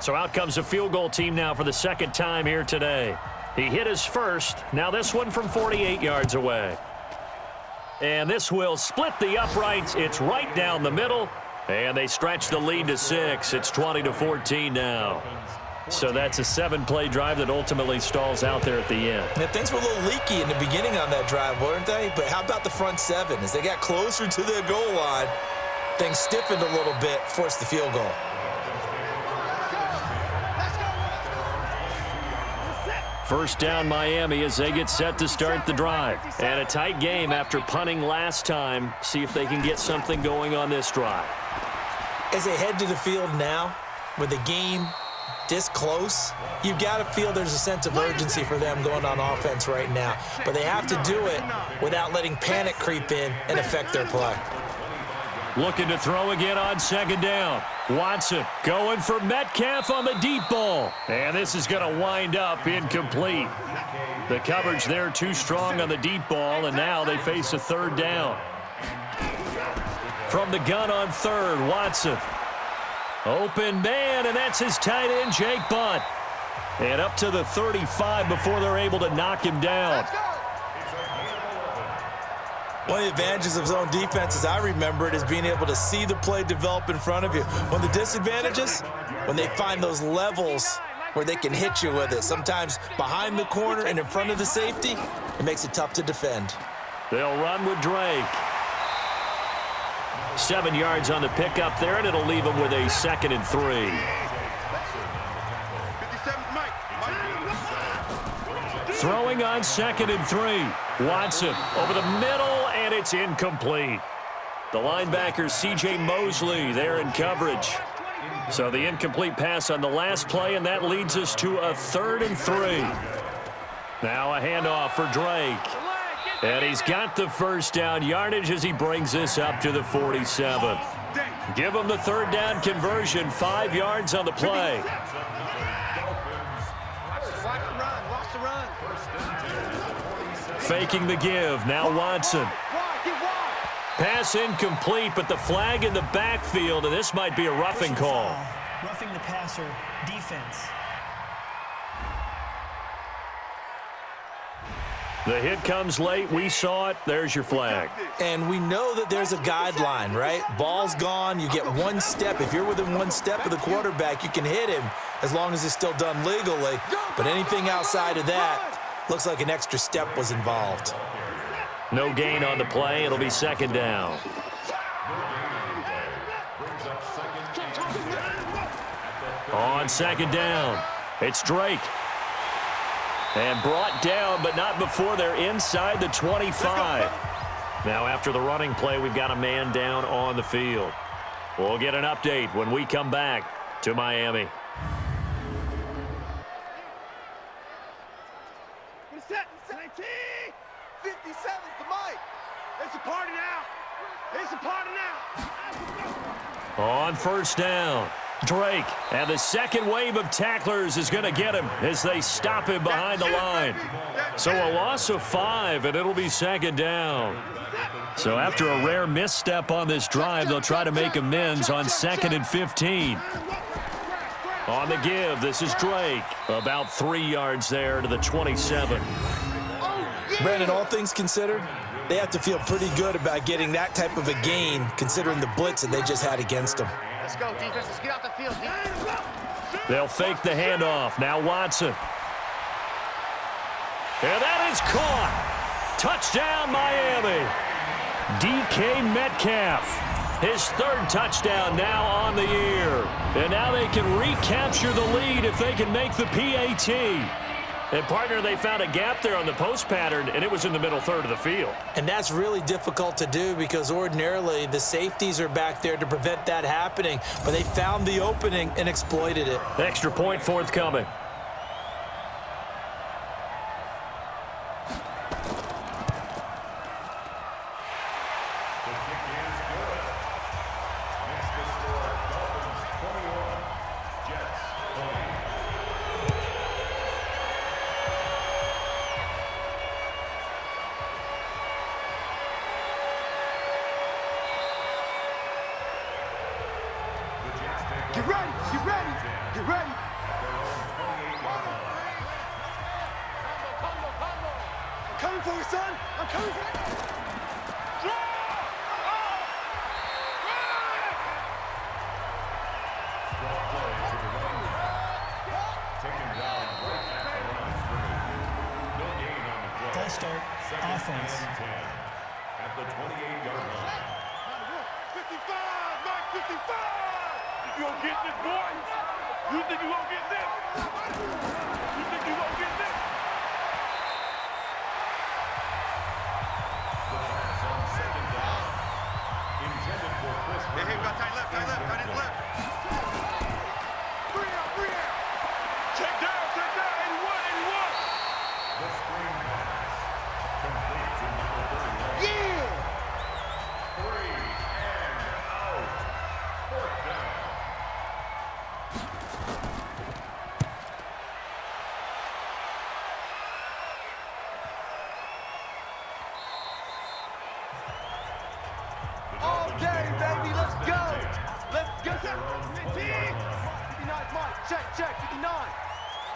So out comes a field goal team now for the 2nd time here today. He hit his first. Now this one from 48 yards away. And this will split the uprights. It's right down the middle. And they stretch the lead to 6. It's 20-14 now. So that's a 7-play drive that ultimately stalls out there at the end. Yeah, things were a little leaky in the beginning on that drive, weren't they? But how about the front 7? As they got closer to their goal line, things stiffened a little bit, forced the field goal. 4 First down Miami as they get set to start the drive. And a tight game after punting last time. See if they can get something going on this drive. As they head to the field now, with the game this close, you've got to feel there's a sense of urgency for them going on offense right now. But they have to do it without letting panic creep in and affect their play. Looking to throw again on second down. Watson going for Metcalf on the deep ball. And this is going to wind up incomplete. The coverage there too strong on the deep ball, and now they face a third down. From the gun on third, Watson. Open man, and that's his tight end, Jake Butt. And up to the 35 before they're able to knock him down. One of the advantages of zone defense, as I remember it, is being able to see the play develop in front of you. One of the disadvantages, when they find those levels where they can hit you with it, sometimes behind the corner and in front of the safety, it makes it tough to defend. They'll run with Drake. 7 yards on the pickup there, and it'll leave them with a 2nd and 3. Throwing on 2nd and 3. Watson over the middle, and it's incomplete. The linebacker, C.J. Mosley, there in coverage. So the incomplete pass on the last play, and that leads us to a 3rd and 3. Now a handoff for Drake. And he's got the first down yardage as he brings this up to the 47. Give him the third down conversion, 5 yards on the play. Faking the give, now Watson. Pass incomplete, but the flag in the backfield, and this might be a roughing call. Roughing the passer, defense. The hit comes late. We saw it. There's your flag. And we know that there's a guideline, right? Ball's gone. You get one step. If you're within one step of the quarterback, you can hit him as long as it's still done legally. But anything outside of that, looks like an extra step was involved. No gain on the play. It'll be 2nd down. On 2nd down, it's Drake. And brought down, but not before they're inside the 25. Now, after the running play, we've got a man down on the field. We'll get an update when we come back to Miami. Set, 19, 57's the mic. It's a party now. It's a party now. On first down, Drake, and the second wave of tacklers is going to get him as they stop him behind the line. So a loss of 5, and it'll be 2nd down. So after a rare misstep on this drive, they'll try to make amends on 2nd and 15. On the give, this is Drake. About 3 yards there to the 27. Brandon, all things considered, they have to feel pretty good about getting that type of a gain, considering the blitz that they just had against them. Let's go, defense. Let's get out the field. They'll fake the handoff. Now Watson. And that is caught. Touchdown, Miami. DK Metcalf. His 3rd touchdown now on the year. And now they can recapture the lead if they can make the PAT. And, partner, they found a gap there on the post pattern, and it was in the middle third of the field. And that's really difficult to do because ordinarily the safeties are back there to prevent that happening. But they found the opening and exploited it. Extra point forthcoming. Get ready. Get ready. Get ready. I'm coming for you, son. I'm coming for you. False start, offense. At the 28-yard line. 55, Mike, 55. You gonna get this, boy? You think you gonna get this? You think you gonna get this? line.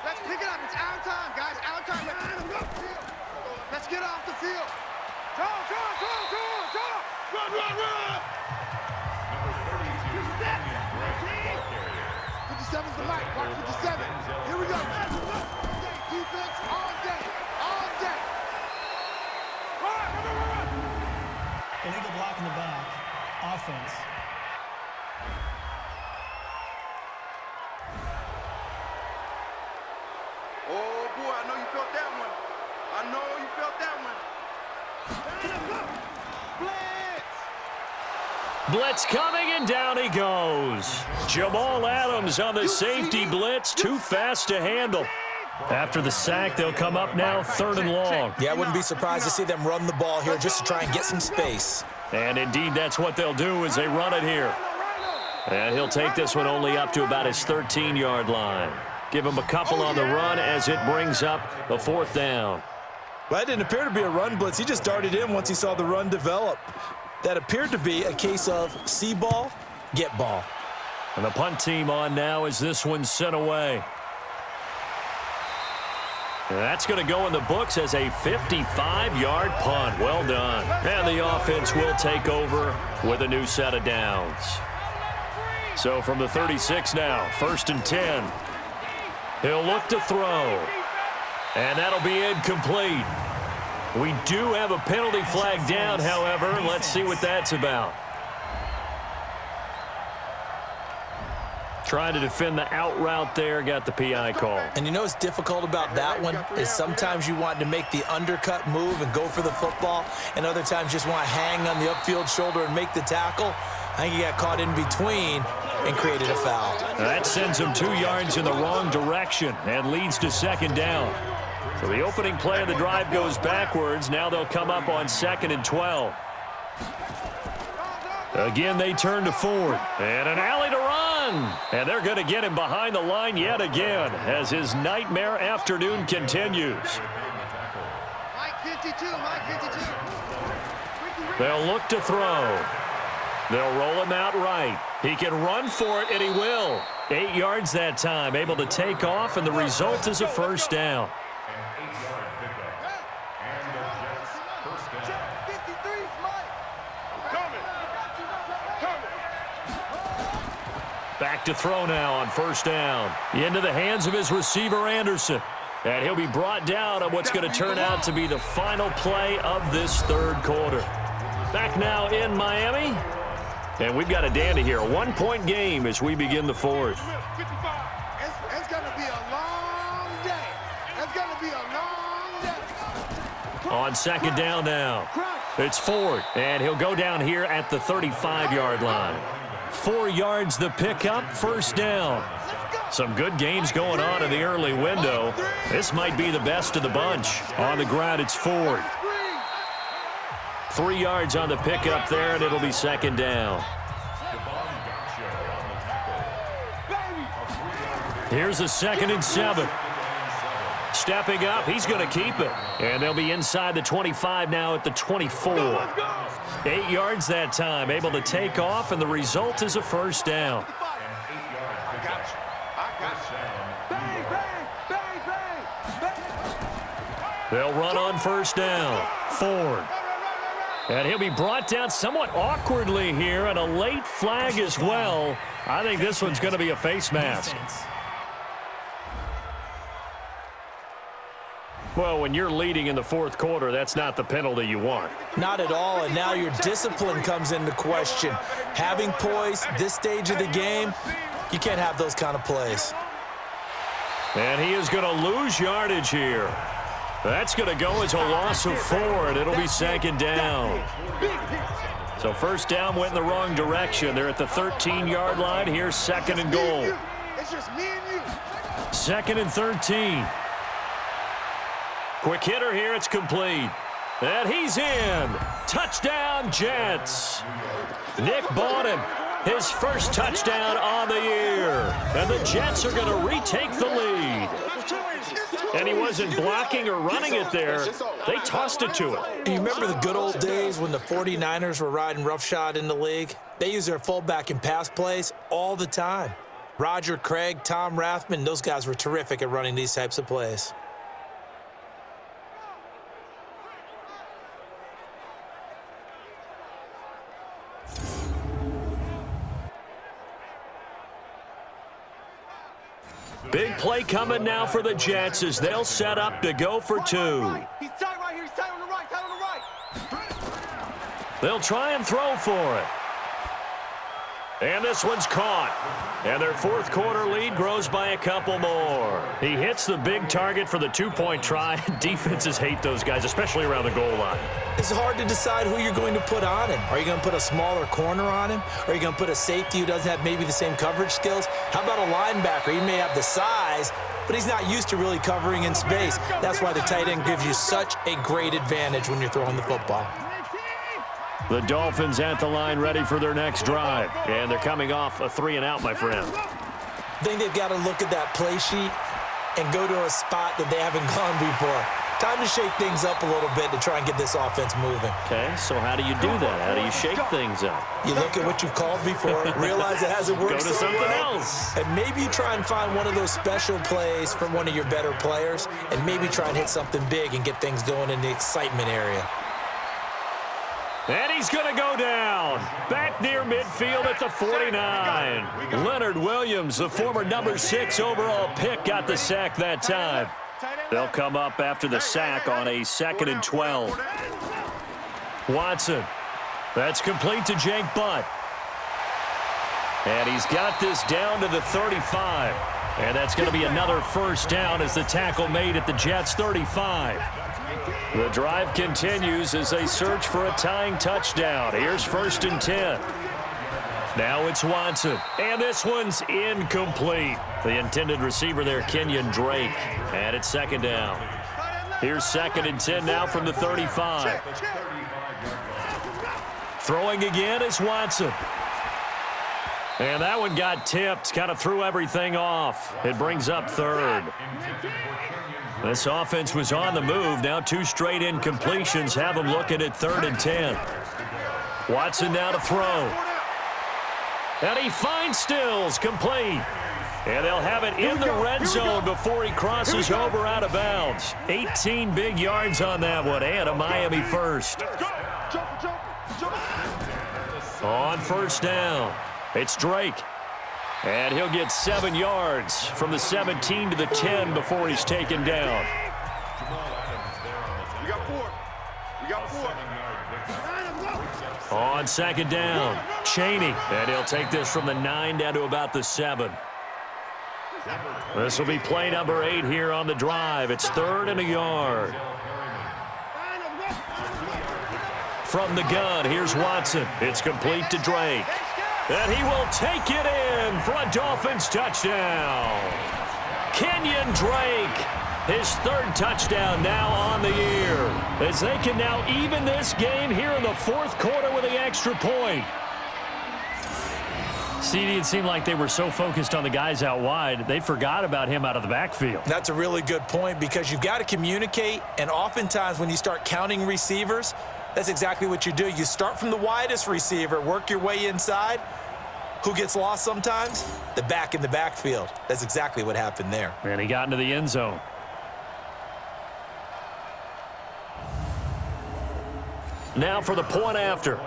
Let's pick it up. It's our time, guys. Our time. Let's get off the field. Run. Number 32, Damian Bright, ball carrier. 57's the mic. Watch 57. Here we go. Defense all day. All day. Run. Illegal block in the back. Offense. Oh, boy, I know you felt that one. I know you felt that one. Blitz coming, and down he goes. Jamal Adams on the safety blitz, too fast to handle. After the sack, they'll come up now 3rd and long. Yeah, I wouldn't be surprised to see them run the ball here just to try and get some space. And indeed, that's what they'll do as they run it here. And he'll take this one only up to about his 13-yard line. Give him a couple on the run as it brings up the 4th down. Well, that didn't appear to be a run blitz. He just darted in once he saw the run develop. That appeared to be a case of see ball, get ball. And the punt team on now as this one's sent away. And that's going to go in the books as a 55-yard punt. Well done. And the offense will take over with a new set of downs. So from the 36 now, 1st and 10. He'll look to throw. And that'll be incomplete. We do have a penalty flag down, however. Let's see what that's about. Trying to defend the out route there, got the PI call. And you know what's difficult about that one is sometimes you want to make the undercut move and go for the football, and other times just want to hang on the upfield shoulder and make the tackle. I think he got caught in between and created a foul. That sends him 2 yards in the wrong direction and leads to 2nd down. So the opening play of the drive goes backwards. Now they'll come up on 2nd and 12. Again, they turn to Ford. And an alley to run. And they're going to get him behind the line yet again as his nightmare afternoon continues. Mike 52. They'll look to throw. They'll roll him out right. He can run for it, and he will. 8 yards that time, able to take off, and the result is a 1st down. An 8-yard pickup. And the Jets first down. 53's Mike. Coming. Back to throw now on 1st down. Into the hands of his receiver, Anderson. And he'll be brought down on what's going to turn out to be the final play of this 3rd quarter. Back now in Miami. And we've got a dandy here. A 1-point game as we begin the 4th. It's going to be a long day. It's going to be a long day. On 2nd down now. It's Ford. And he'll go down here at the 35-yard line. 4 yards the pickup, 1st down. Some good games going on in the early window. This might be the best of the bunch. On the ground, it's Ford. 3 yards on the pickup there, and it'll be 2nd down. Here's a 2nd and 7. Stepping up, he's going to keep it. And they'll be inside the 25 now at the 24. 8 yards that time, able to take off, and the result is a 1st down. They'll run on 1st down. Ford. And he'll be brought down somewhat awkwardly here, and a late flag as well. I think this one's going to be a face mask. Well, when you're leading in the 4th quarter, that's not the penalty you want. Not at all, and now your discipline comes into question. Having poise this stage of the game, you can't have those kind of plays. And he is going to lose yardage here. That's going to go as a loss of 4, and it'll be 2nd down. So 1st down went in the wrong direction. They're at the 13-yard line. Here's 2nd and goal. It's just me and you. 2nd and 13. Quick hitter here. It's complete. And he's in. Touchdown, Jets. Nick Bawden, his first touchdown on the year. And the Jets are going to retake the lead. And he wasn't blocking or running it there. They tossed it to him. You remember the good old days when the 49ers were riding roughshod in the league? They used their fullback in pass plays all the time. Roger Craig, Tom Rathman, those guys were terrific at running these types of plays. Big play coming now for the Jets as they'll set up to go for two. He's tight right here. He's tight on the right. Tight on the right. They'll try and throw for it. And this one's caught. And their fourth quarter lead grows by a couple more. He hits the big target for the two-point try. Defenses hate those guys, especially around the goal line. It's hard to decide who you're going to put on him. Are you going to put a smaller corner on him? Or are you going to put a safety who doesn't have maybe the same coverage skills? How about a linebacker? He may have the size, but he's not used to really covering in space. That's why the tight end gives you such a great advantage when you're throwing the football. The Dolphins at the line ready for their next drive. And they're coming off a 3-and-out, my friend. I think they've got to look at that play sheet and go to a spot that they haven't gone before. Time to shake things up a little bit to try and get this offense moving. Okay, so how do you do that? How do you shake things up? You look at what you've called before, realize it hasn't worked Go to so something well, else. and maybe you try and find one of those special plays from one of your better players, and maybe try and hit something big and get things going in the excitement area. And he's going to go down. Back near midfield at the 49. Leonard Williams, the former number 6 overall pick, got the sack that time. They'll come up after the sack on a 2nd and 12. Watson. That's complete to Jake Butt. And he's got this down to the 35. And that's going to be another first down as the tackle made at the Jets' 35. The drive continues as they search for a tying touchdown. Here's 1st and 10. Now it's Watson. And this one's incomplete. The intended receiver there, Kenyon Drake. And it's 2nd down. Here's 2nd and 10 now from the 35. Throwing again is Watson. And that one got tipped, kind of threw everything off. It brings up 3rd. This offense was on the move. Now 2 straight incompletions have them looking at 3rd and 10. Watson now to throw. And he finds Stills, complete. And they'll have it in the red zone before he crosses over out of bounds. 18 big yards on that one, and a Miami first. On 1st down, it's Drake. And he'll get 7 yards from the 17 to the 10 before he's taken down. We got 4. We got 4. On 2nd down, Chaney. And he'll take this from the 9 down to about the 7. This will be play number 8 here on the drive. It's 3rd and a yard. From the gun, here's Watson. It's complete to Drake. And he will take it in for a Dolphins touchdown. Kenyon Drake, his 3rd touchdown now on the year, as they can now even this game here in the 4th quarter with the extra point. CD, it seemed like they were so focused on the guys out wide, they forgot about him out of the backfield. That's a really good point because you've got to communicate, and oftentimes when you start counting receivers, that's exactly what you do. You start from the widest receiver, work your way inside. Who gets lost sometimes? The back in the backfield. That's exactly what happened there. And he got into the end zone. Now for the point after.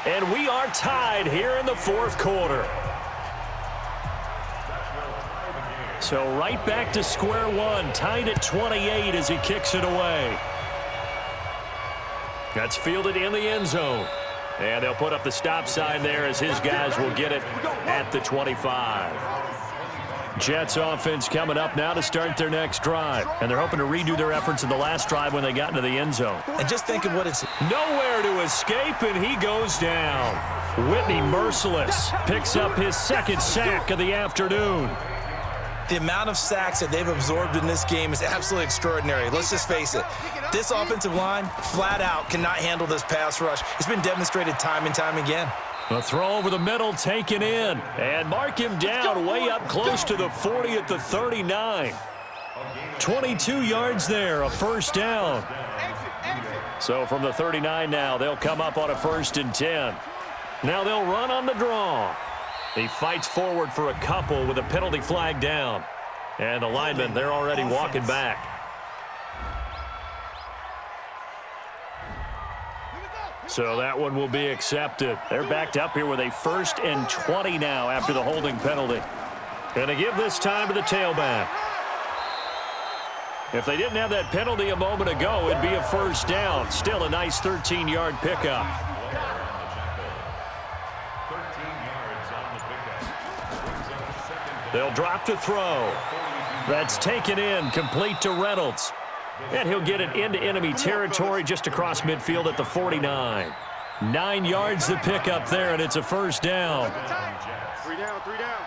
And we are tied here in the 4th quarter. So right back to square one, tied at 28 as he kicks it away. That's fielded in the end zone. And they'll put up the stop sign there as his guys will get it at the 25. Jets offense coming up now to start their next drive. And they're hoping to redo their efforts in the last drive when they got into the end zone. And just think of what it's... Nowhere to escape, and he goes down. Whitney Merciless picks up his 2nd sack of the afternoon. The amount of sacks that they've absorbed in this game is absolutely extraordinary. Let's just face it. This offensive line, flat out, cannot handle this pass rush. It's been demonstrated time and time again. A throw over the middle taken in. And mark him down way up close to the 40 at the 39. 22 yards there, a 1st down. So from the 39 now, they'll come up on a 1st and 10. Now they'll run on the draw. He fights forward for a couple with a penalty flag down. And the linemen, they're already walking back. So that one will be accepted. They're backed up here with a 1st and 20 now after the holding penalty. And they give this time to the tailback. If they didn't have that penalty a moment ago, it'd be a 1st down. Still a nice 13-yard pickup. They'll drop to throw. That's taken in, complete to Reynolds. And he'll get it into enemy territory just across midfield at the 49. 9 yards to pick up there, and it's a 1st down. 3 down, 3 down.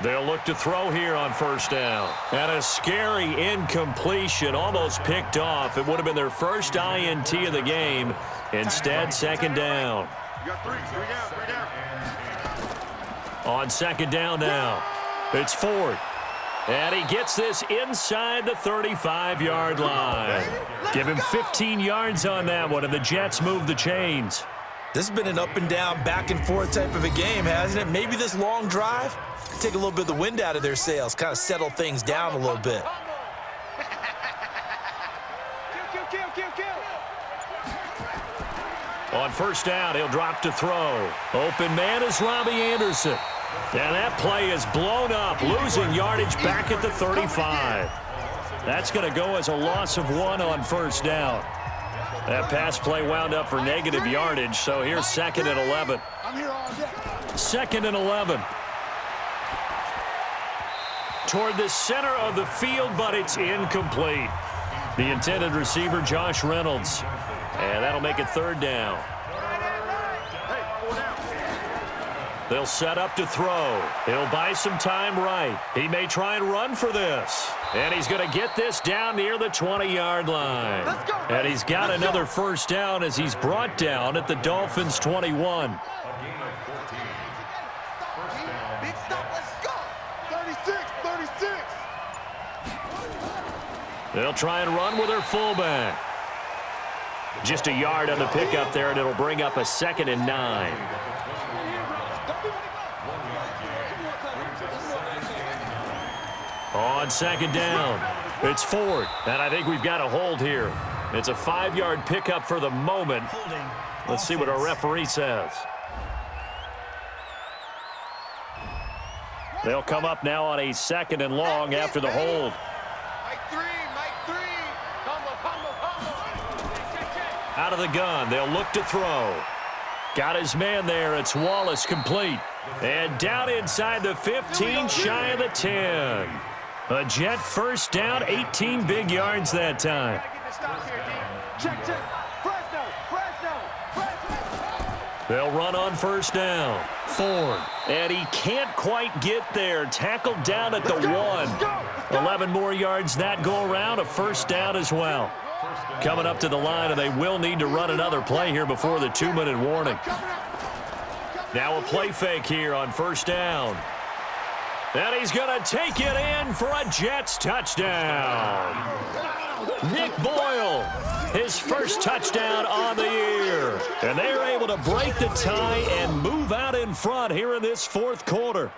They'll look to throw here on 1st down. And a scary incompletion, almost picked off. It would have been their first INT of the game. Instead, 2nd down. You got 3 down, 3 down. On 2nd down now, it's Ford. And he gets this inside the 35-yard line. Give him 15 yards on that one, and the Jets move the chains. This has been an up and down, back and forth type of a game, hasn't it? Maybe this long drive take a little bit of the wind out of their sails, kind of settle things down a little bit. On 1st down, he'll drop to throw. Open man is Robbie Anderson. And that play is blown up, losing yardage back at the 35. That's going to go as a loss of 1 on 1st down. That pass play wound up for negative yardage, so here's 2nd and 11. 2nd and 11. Toward the center of the field, but it's incomplete. The intended receiver, Josh Reynolds. And that'll make it 3rd down. They'll set up to throw. He'll buy some time right. He may try and run for this. And he's going to get this down near the 20-yard line. And he's got another 1st down as he's brought down at the Dolphins' 21. Big stop, let's go. 36, 36. They'll try and run with their fullback. Just a yard on the pickup there, and it'll bring up a 2nd and 9. On 2nd down, it's Ford. And I think we've got a hold here. It's a 5-yard pickup for the moment. Let's see what our referee says. They'll come up now on a 2nd and long after the hold. Mike 3, Mike 3. Combo. Out of the gun, they'll look to throw. Got his man there. It's Wallace, complete. And down inside the 15, shy of the 10. A Jet 1st down, 18 big yards that time. Check. Fresno. They'll run on 1st down. Ford. And he can't quite get there. Tackled down at the 1. 11 more yards that go around. A 1st down as well. Coming up to the line, and they will need to run another play here before the 2-minute warning. Now a play fake here on 1st down. And he's going to take it in for a Jets touchdown. Nick Boyle, his 1st touchdown on the year. And they're able to break the tie and move out in front here in this 4th quarter.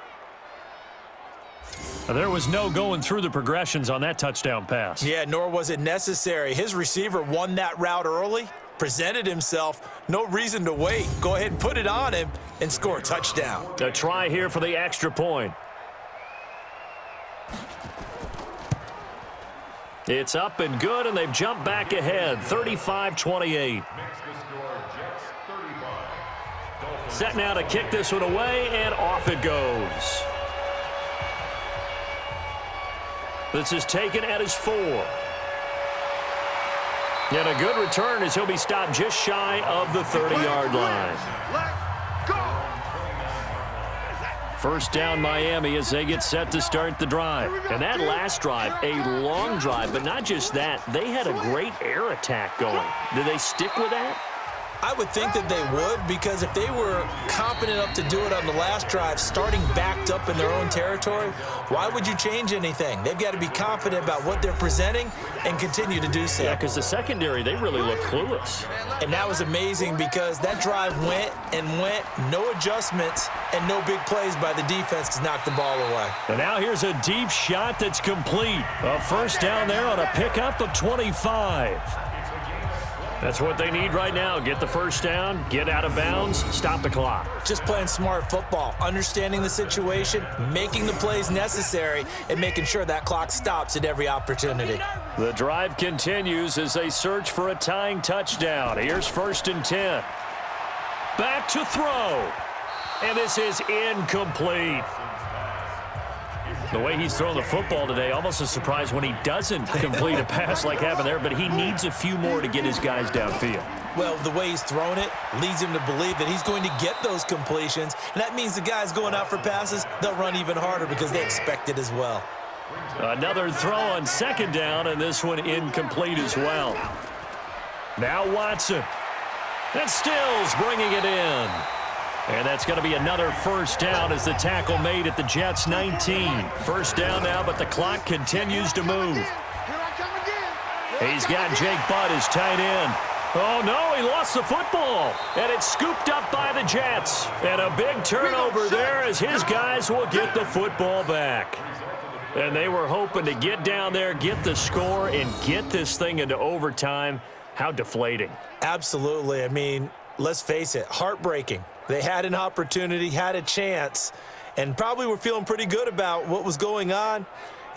There was no going through the progressions on that touchdown pass. Yeah, nor was it necessary. His receiver won that route early, presented himself. No reason to wait. Go ahead and put it on him and score a touchdown. A try here for the extra point. It's up and good, and they've jumped back ahead, 35-28. Set now to kick this one away, and off it goes. This is taken at his 4. And a good return as he'll be stopped just shy of the 30-yard line. Let's go. 1st down Miami as they get set to start the drive. And that last drive, a long drive, but not just that. They had a great air attack going. Did they stick with that? I would think that they would, because if they were confident enough to do it on the last drive, starting backed up in their own territory, why would you change anything? They've got to be confident about what they're presenting and continue to do so. Yeah, because the secondary, they really looked clueless. And that was amazing because that drive went and went, no adjustments and no big plays by the defense to knock the ball away. And now here's a deep shot that's complete. A first down there on a pickup of 25. That's what they need right now. Get the first down, get out of bounds, stop the clock. Just playing smart football, understanding the situation, making the plays necessary, and making sure that clock stops at every opportunity. The drive continues as they search for a tying touchdown. Here's 1st and 10. Back to throw. And this is incomplete. The way he's thrown the football today, almost a surprise when he doesn't complete a pass like happened there, but he needs a few more to get his guys downfield. Well, the way he's thrown it leads him to believe that he's going to get those completions, and that means the guys going out for passes, they'll run even harder because they expect it as well. Another throw on 2nd down, and this one incomplete as well. Now Watson. And Stills bringing it in. And that's going to be another first down as the tackle made at the Jets' 19. First down now, but the clock continues to move. He's got Jake Butt as tight end. Oh, no, he lost the football. And it's scooped up by the Jets. And a big turnover there as his guys will get the football back. And they were hoping to get down there, get the score, and get this thing into overtime. How deflating. Absolutely. I mean, let's face it, heartbreaking. They had an opportunity, had a chance, and probably were feeling pretty good about what was going on,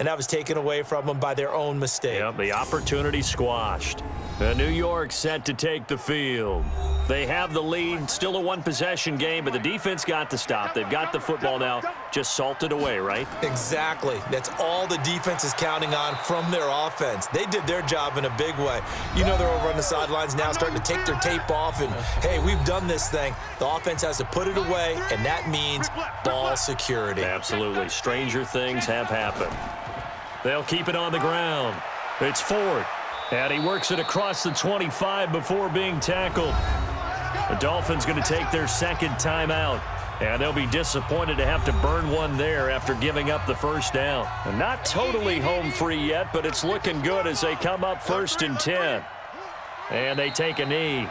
and that was taken away from them by their own mistake. Yep, the opportunity squashed. New York set to take the field. They have the lead, still a one-possession game, but the defense got the stop. They've got the football now, just salted away, right? Exactly. That's all the defense is counting on from their offense. They did their job in a big way. You know, they're over on the sidelines now starting to take their tape off and, hey, we've done this thing. The offense has to put it away, and that means ball security. Absolutely. Stranger things have happened. They'll keep it on the ground. It's Ford. And he works it across the 25 before being tackled. The Dolphins going to take their 2nd timeout. And they'll be disappointed to have to burn one there after giving up the first down. And not totally home free yet, but it's looking good as they come up 1st and 10. And they take a knee.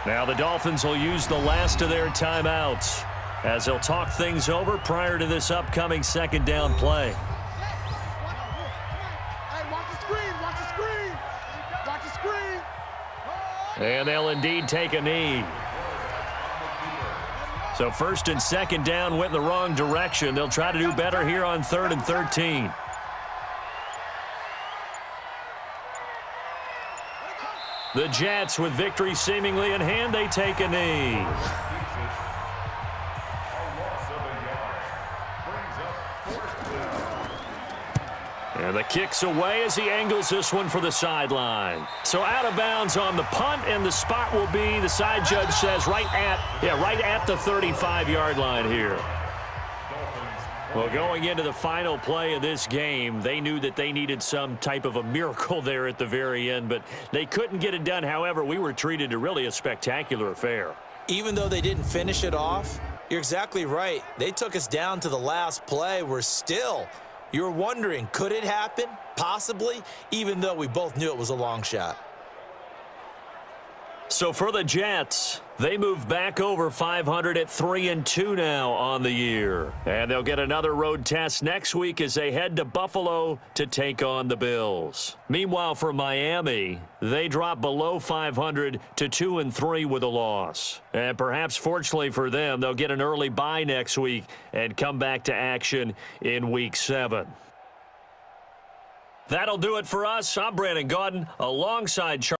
Now the Dolphins will use the last of their timeouts as they'll talk things over prior to this upcoming 2nd down play. And they'll indeed take a knee. So 1st and 2nd down went in the wrong direction. They'll try to do better here on 3rd and 13. The Jets, with victory seemingly in hand, they take a knee. And the kick's away as he angles this one for the sideline. So out of bounds on the punt, and the spot will be, the side judge says, right at the 35-yard line here. Well, going into the final play of this game, they knew that they needed some type of a miracle there at the very end, but they couldn't get it done. However, we were treated to really a spectacular affair. Even though they didn't finish it off, you're exactly right. They took us down to the last play. You're wondering, could it happen? Possibly, even though we both knew it was a long shot. So for the Jets, they move back over 500 at 3-2 now on the year. And they'll get another road test next week as they head to Buffalo to take on the Bills. Meanwhile, for Miami, they drop below 500 to 2-3 with a loss. And perhaps fortunately for them, they'll get an early bye next week and come back to action in Week 7. That'll do it for us. I'm Brandon Gaudin alongside Charlie.